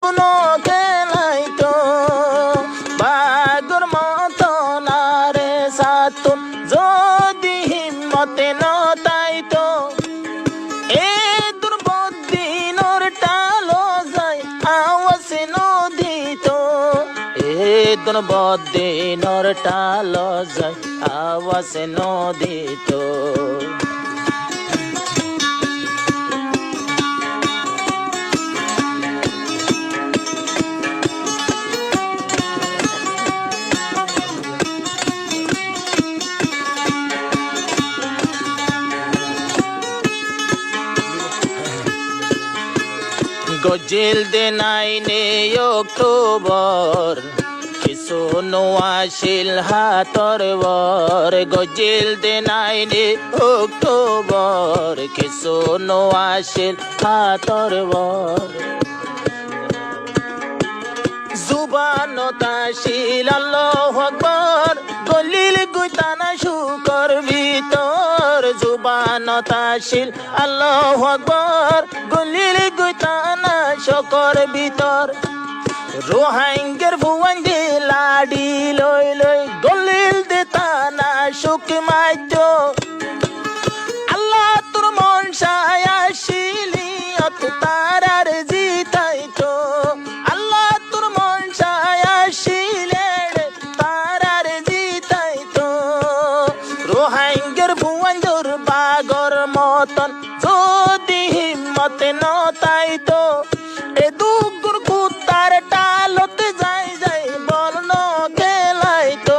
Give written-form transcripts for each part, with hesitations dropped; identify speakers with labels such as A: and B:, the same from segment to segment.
A: কোনো খেলাইতো বাগর মতো না রে সাতুন যদি হিম্মতে নতাইতো এ দুর্বুদ্ধি নোর টালো যায় আওয়াজ নদীত এ দুর্বুদ্ধি নোর টালো যায় আওয়াজ নদীত গজিল দিন আইনে অক্টোবর কিছু নোয়াশিল হাতর বর গজিল দিন আইনে অক্টোবর কিছু নোয়াশিল হাতর বর জুবানতাশিল আল্লাহু আকবার গলিল গুইতানা শুকর ভিতর জুবানতাশিল আল্লাহু আকবার গলিল গুইতানা শুকর ভিতর রোহাঙ্গের ভুয়ান দে লাডি লই লই গলিল দে তানা শুক মাইতো আল্লাহ তোর মন সায়াশিলি অত তারার জিতাইতো আল্লাহ তোর মন সায়াশিলে তারার জিতাইতো রোহাঙ্গের ভুয়ান দর বাগর মতন যদি হিম্মতে নতাইতো এ দুগুর কুত্তার টালতে যাই যাই বল ন খেলাইতো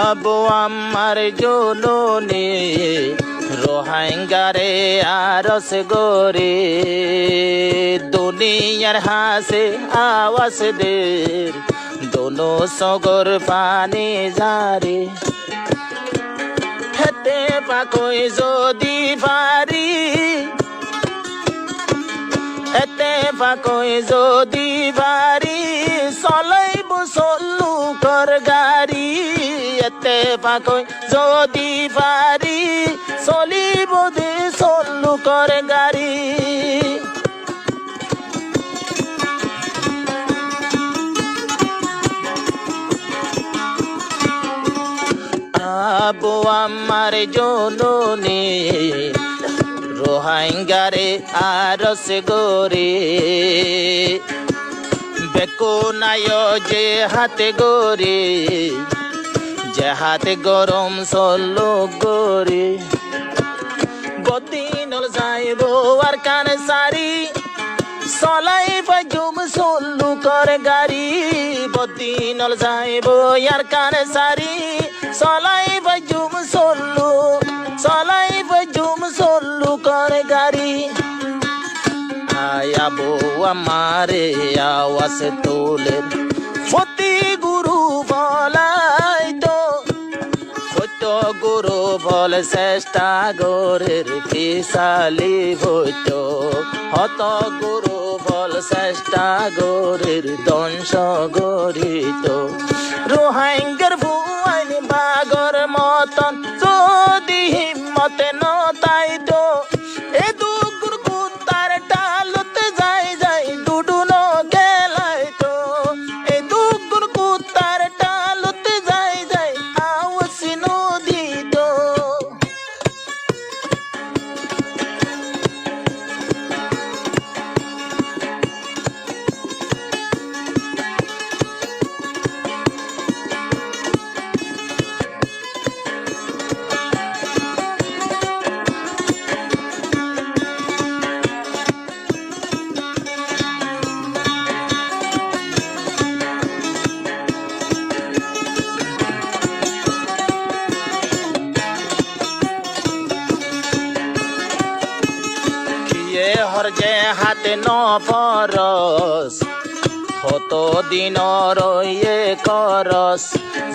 A: আবু আমার জননী রোহাঙ্গারে আরস গোরে দুনিয়ার হাসে আওয়াজ দের দোনো সগর পানি ঝারে হেতে পাকই যদি পারি এতে পাকই যদি বাড়ি চলাইব চলু কর গাড়ি এতে পাকই যদি বাড়ি চলিব দে চলু কর গাড়ি আবু আমার জননী রোহাঙ্গারে আরস গোরে বেকো নাই যে হাতে গোরে যে হাতে গরম চলো গোরে বদিনল যাইব আর কান সারি চলাই বাজুম চলু কর গাড়ি বদিনল যাইব আর কান সারি চলাই বাজুম চলু চলাই বাজুম চলু কর গাড়ি আয়াবো আমারে আওয়াজ তোলের ফতি গুরু বলাই তো সত্য গুরু বল চেষ্টা গরের পিছালি বৈত হত গুরু বল চেষ্টা গরের দংশ গরিত রোহাঙ্গার ভুয়াইন বাগর মতন যদি হিম্মতে নতাইতো এ দুগুর কুত্তার টালতে যাই যাই ডুডু ন খেলাইতো এ দুগুর কুত্তার টালতে যাই যাই আওয়াজ নদীত হাতে ন ফরস কত দিন রয়ে করস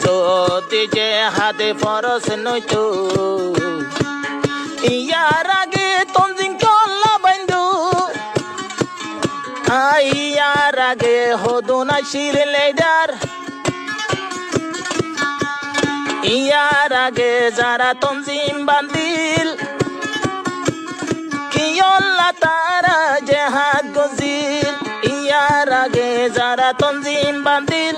A: যদি যে হাতে ফরস নইতো ইয়ার আগে তঞ্জিম কল্লা বন্ধু ইয়ার আগে হদুনা শির লেডার ইয়ার আগে যারা তঞ্জিম বান্দিল কিয়ল্লা তারা জেহাদ গজিল ইয়ার আগে যারা তঞ্জিম বান্দিল